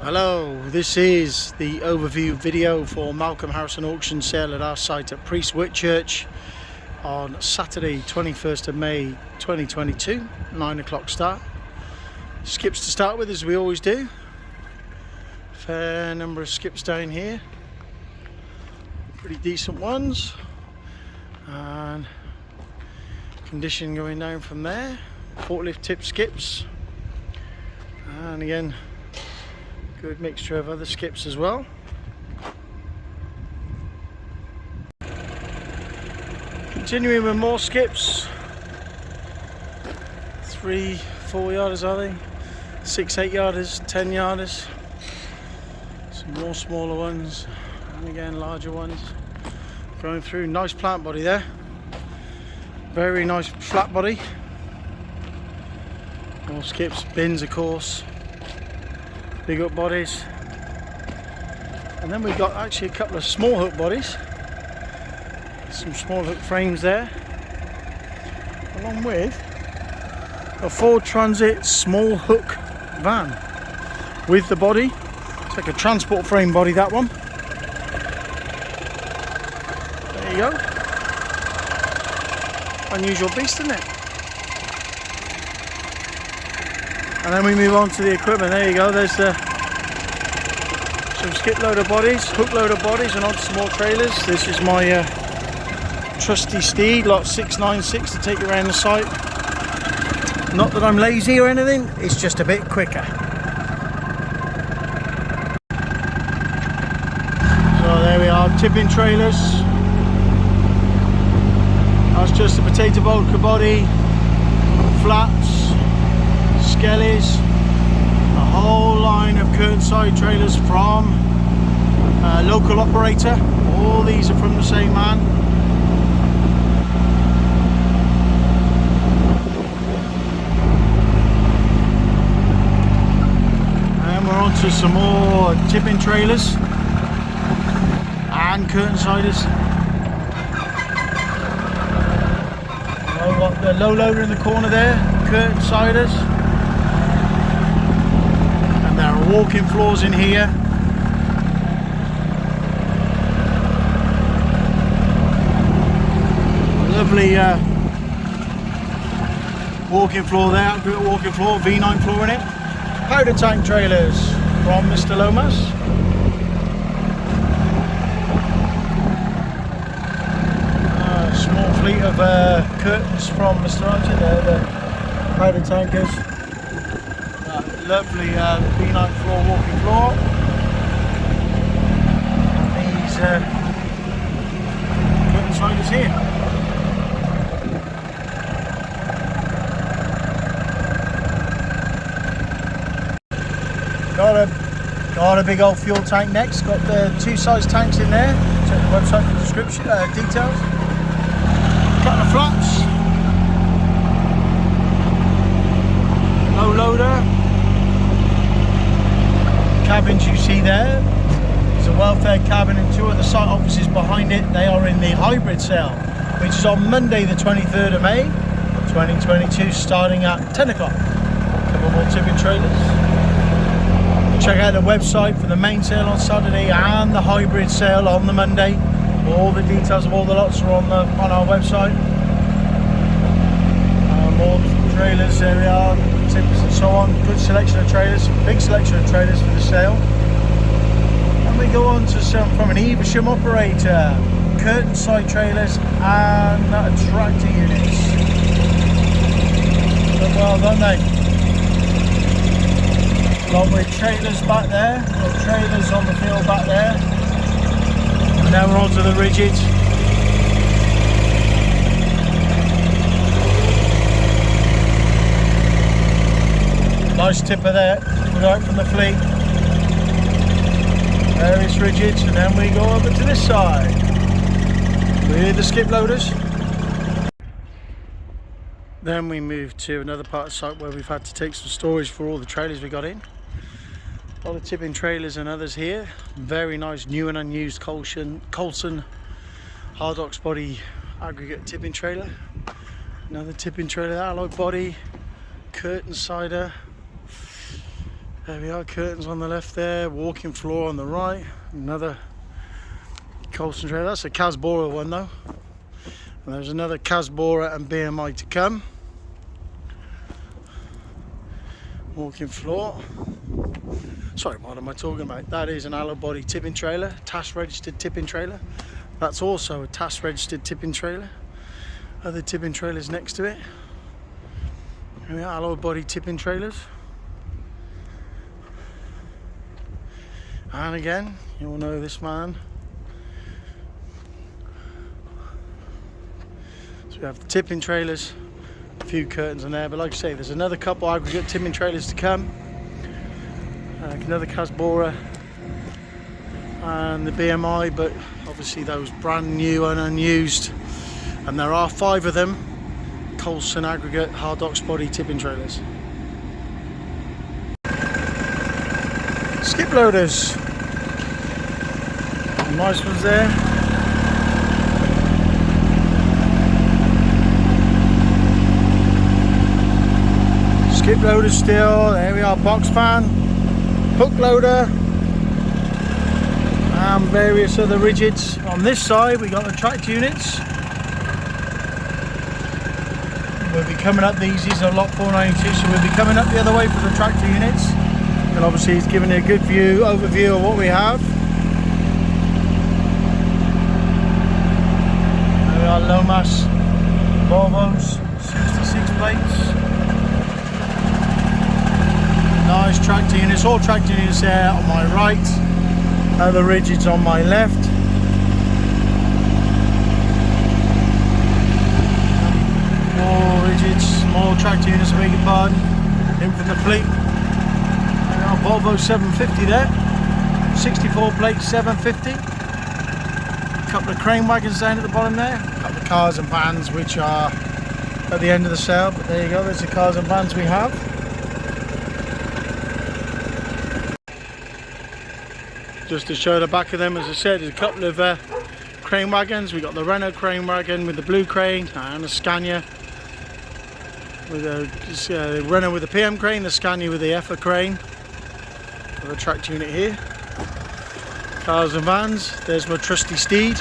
Hello, this is the overview video for Malcolm Harrison auction sale at our site at Priest Whitchurch on Saturday 21st of May 2022, 9 o'clock start. Skips to start with, as we always do. Fair number of skips down here, pretty decent ones, and condition going down from there. Forklift tip skips, and again good mixture of other skips as well. Continuing with more skips. 3, 4 yarders are they? 6, 8 yarders, 10 yarders. Some more smaller ones, and again larger ones. Going through, nice plant body there. Very nice flat body. More skips, bins of course. Big hook bodies, and then we've got actually a couple of small hook bodies, some small hook frames there, along with a Ford Transit small hook van with the body. It's like a transport frame body, that one. There you go. Unusual beast, isn't it? And then we move on to the equipment. There you go, there's some skip loader bodies, hook loader bodies, and on some more trailers. This is my trusty steed, lot 696, to take you around the site. Not that I'm lazy or anything, it's just a bit quicker. So there we are, tipping trailers. That's just a potato vodka body, flats, skellies, a whole line of curtain side trailers from a local operator. All these are from the same man. And we're on to some more tipping trailers and curtain siders. I've got the low loader in the corner there, curtain siders. There are walking floors in here. Lovely walking floor there, good walking floor, V9 floor in it. Powder tank trailers from Mr. Lomas. Small fleet of curtains from Mr. Archer there, the powder tankers. Lovely V9 floor, walking floor. And these curtain sliders here. Got a big old fuel tank next. Got the 2 size tanks in there. Check the website for description details. Couple of flats. Low loader. Cabins you see there, there's a welfare cabin and 2 of the site offices behind it. They are in the hybrid sale, which is on Monday the 23rd of May 2022, starting at 10 o'clock. A couple more tipping trailers. Check out the website for the main sale on Saturday and the hybrid sale on the Monday. All the details of all the lots are on our website. More trailers, there we are, tippers and so on. Good selection of trailers, big selection of trailers for the sale. And we go on to some from an Evesham operator, curtain side trailers and tractor units. Done well, don't they? Along with trailers back there, got trailers on the field back there. And now we're on to the rigids. Nice tipper there, put out from the fleet. Various rigids, and then we go over to this side with the skip loaders. Then we move to another part of the site where we've had to take some storage for all the trailers we got in. A lot of tipping trailers and others here. Very nice new and unused Coulson hard ox body aggregate tipping trailer. Another tipping trailer, alloy body, curtain sider, There we are, curtains on the left there, walking floor on the right, another Coulson trailer. That's a Casbora one though. And there's another Casbora and BMI to come. Walking floor. Sorry, what am I talking about? That is an alloy body tipping trailer, TAS registered tipping trailer. That's also a TAS registered tipping trailer. Other tipping trailers next to it. And we alloy body tipping trailers. And again, you all know this man. So we have the tipping trailers, a few curtains on there, but like I say, there's another couple aggregate tipping trailers to come. Another Casbora and the BMI, but obviously those brand new and unused. And there are 5 of them, Coulson aggregate hard box body tipping trailers. Skip loaders. Nice ones there. Skip loader still. There we are, box fan, hook loader, and various other rigids. On this side we got the tracked units. We'll be coming up, these are lot 492, so we'll be coming up the other way for the tractor units. And obviously he's giving a good overview of what we have. There we are, Lomas Volvos, 66 plates. Nice tractor units, all tractor units there on my right, other rigids on my left. More rigids, more tractor units, I beg your pardon, in from the fleet. Volvo 750 there, 64 plate 750. A couple of crane wagons down at the bottom there, a couple of cars and vans which are at the end of the sale, but there you go, there's the cars and vans we have. Just to show the back of them, as I said, there's a couple of crane wagons. We got the Renault crane wagon with the blue crane and a Scania with a Renault with the PM crane, the Scania with the EFA crane. The tractor unit here, cars and vans. There's my trusty steed.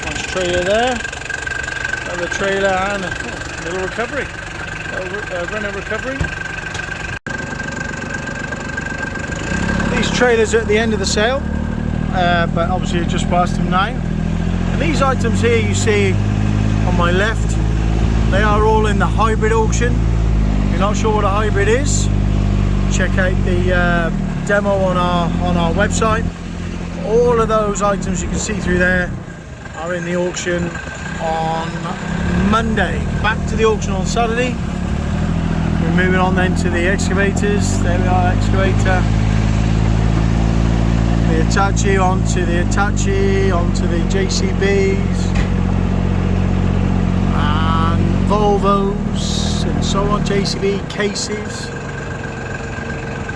Nice trailer there, another trailer and a little recovery, Renault recovery. These trailers are at the end of the sale, but obviously I just passed them now. And these items here you see on my left, they are all in the hybrid auction. If you're not sure what a hybrid is, check out the demo on our website. All of those items you can see through there are in the auction on Monday. Back to the auction on Saturday. We're moving on then to the excavators. There we are, excavator. The Hitachi, onto the Hitachi, onto the JCBs and Volvos and so on, JCB cases.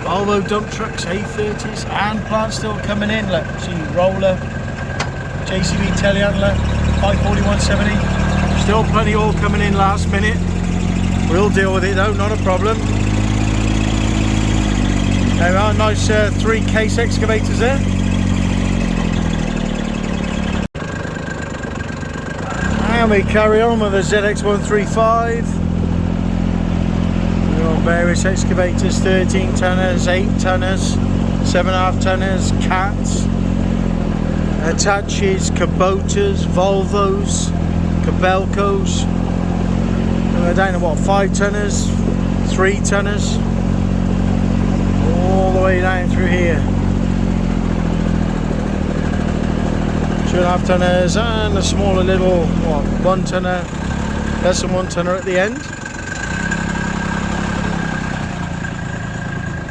Volvo dump trucks, A30s, and plants still coming in. Look, see, roller, JCB telehandler, 54170. Still plenty all coming in last minute. We'll deal with it though, not a problem. There we are, nice 3 case excavators there. And we carry on with the ZX135. Various excavators, 13 tonners, 8 tonners, 7.5 tonners, cats, Hitachis, Kubotas, Volvos, Kobelcos. We're down to what, 5 tonners, 3 tonners, all the way down through here. 2.5 tonners and a smaller little, what, 1 tonner, less than 1 tonner at the end.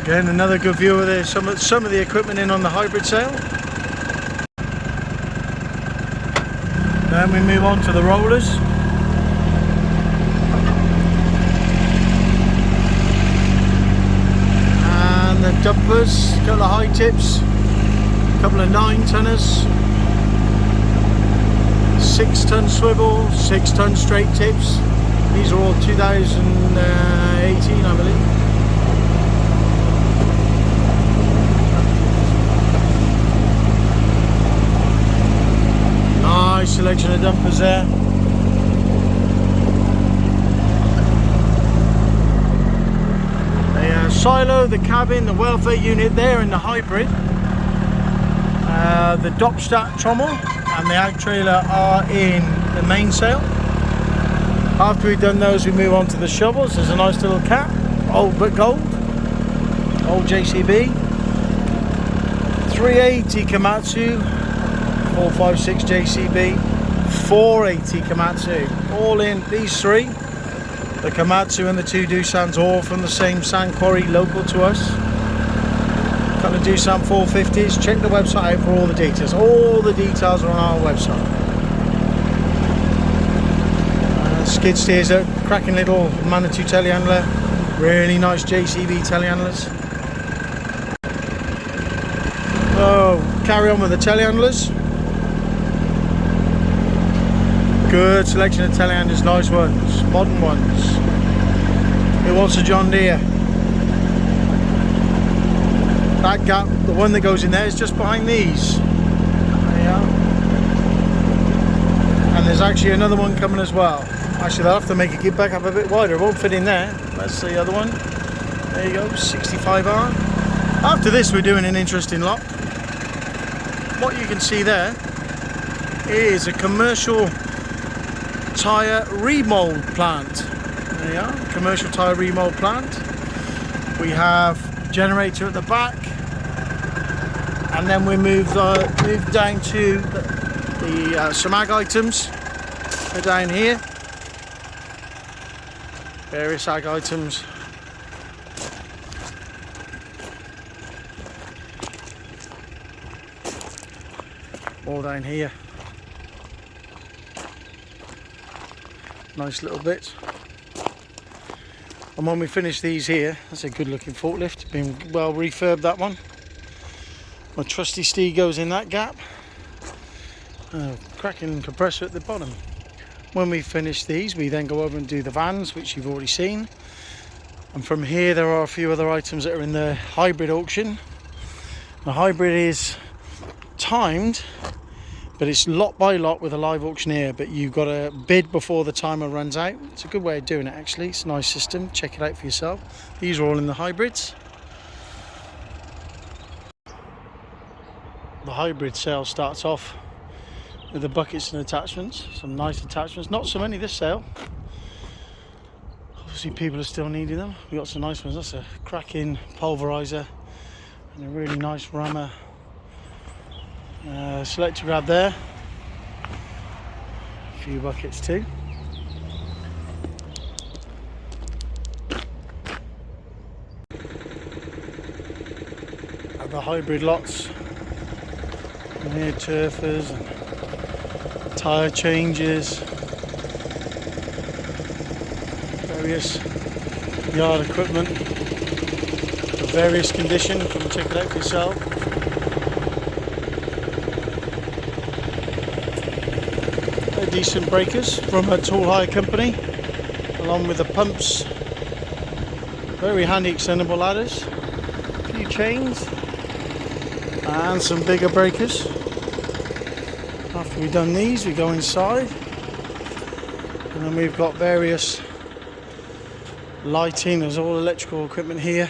Again, another good view of some of the equipment in on the hybrid sale. Then we move on to the rollers. And the dumpers, a couple of high tips, a couple of 9 tonners, 6 ton swivel, 6 ton straight tips. These are all 2018, I believe. selection of dumpers there. The silo, the cabin, the welfare unit there in the hybrid. The Dopstadt trommel and the ag trailer are in the mainsail. After we've done those, we move on to the shovels. There's a nice little cap, old but gold, old JCB, 380 Komatsu, 456 JCB, 480 Komatsu, all in these three. The Komatsu and the two Doosan's all from the same sand quarry local to us. A couple of Doosan 450s. Check the website out for all the details. All the details are on our website. Skid steers, a cracking little Manitou telehandler. Really nice JCB telehandlers. Oh, carry on with the telehandlers. Good selection of telehandlers, nice ones, modern ones. Who wants a John Deere? That gap, the one that goes in there, is just behind these. There you are. And there's actually another one coming as well. Actually, they'll have to make it get back up a bit wider. It won't fit in there. That's the other one. There you go, 65R. After this, we're doing an interesting lot. What you can see there is a commercial tyre remold plant. There you are, commercial tyre remold plant. We have generator at the back, and then we move down to the some ag items. They're down here. Various ag items. All down here. Nice little bit. And when we finish these here, that's a good looking forklift. Been well refurbed, that one. My trusty Steve goes in that gap. Cracking compressor at the bottom. When we finish these, we then go over and do the vans, which you've already seen. And from here, there are a few other items that are in the hybrid auction. The hybrid is timed, but it's lot by lot with a live auctioneer, but you've got to bid before the timer runs out. It's a good way of doing it, actually. It's a nice system. Check it out for yourself. These are all in the hybrids. The hybrid sale starts off with the buckets and attachments. Some nice attachments. Not so many this sale. Obviously people are still needing them. We've got some nice ones. That's a cracking pulverizer and a really nice rammer. Select to grab there. A few buckets too. Other hybrid lots. And here turfers and tyre changes. Various yard equipment of various condition. Come and check it out for yourself. Decent breakers from a tool hire company, along with the pumps. Very handy extendable ladders, a few chains and some bigger breakers. After we've done these, we go inside, and then we've got various lighting. There's all electrical equipment here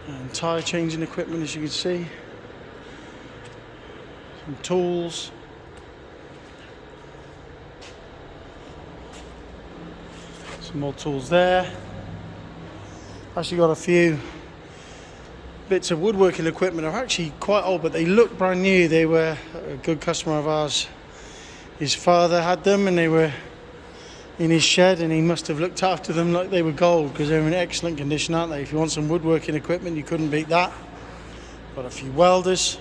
and tyre changing equipment, as you can see. Some tools. Some more tools there. Actually got a few bits of woodworking equipment. Are actually quite old, but they look brand new. They were a good customer of ours. His father had them and they were in his shed, and he must have looked after them like they were gold, because they're in excellent condition, aren't they? If you want some woodworking equipment, you couldn't beat that. Got a few welders,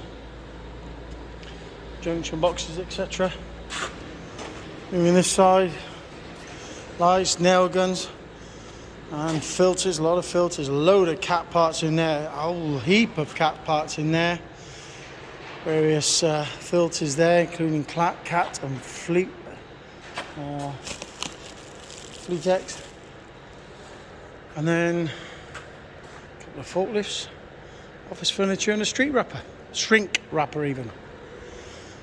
junction boxes, etc. Moving this side. Lights, nail guns and filters, a lot of filters, a load of cat parts in there, a whole heap of cat parts in there. Various filters there, including cat and Fleet X. And then a couple of forklifts, office furniture and a street wrapper, shrink wrapper even.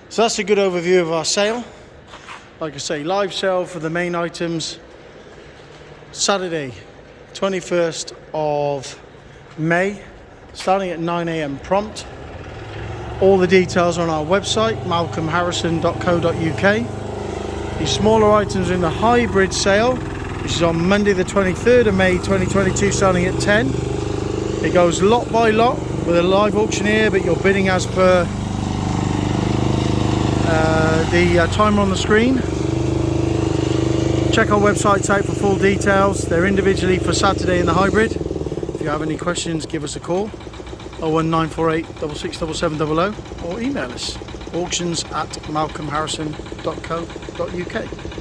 So that's a good overview of our sale. Like I say, live sale for the main items. Saturday, 21st of May, starting at 9 AM prompt. All the details are on our website, malcolmharrison.co.uk. These smaller items are in the hybrid sale, which is on Monday the 23rd of May 2022, starting at 10. It goes lot by lot with a live auctioneer, but you're bidding as per the timer on the screen. Check our websites out for full details. They're individually for Saturday in the hybrid. If you have any questions, give us a call, 01948 667700, or email us, auctions@malcolmharrison.co.uk.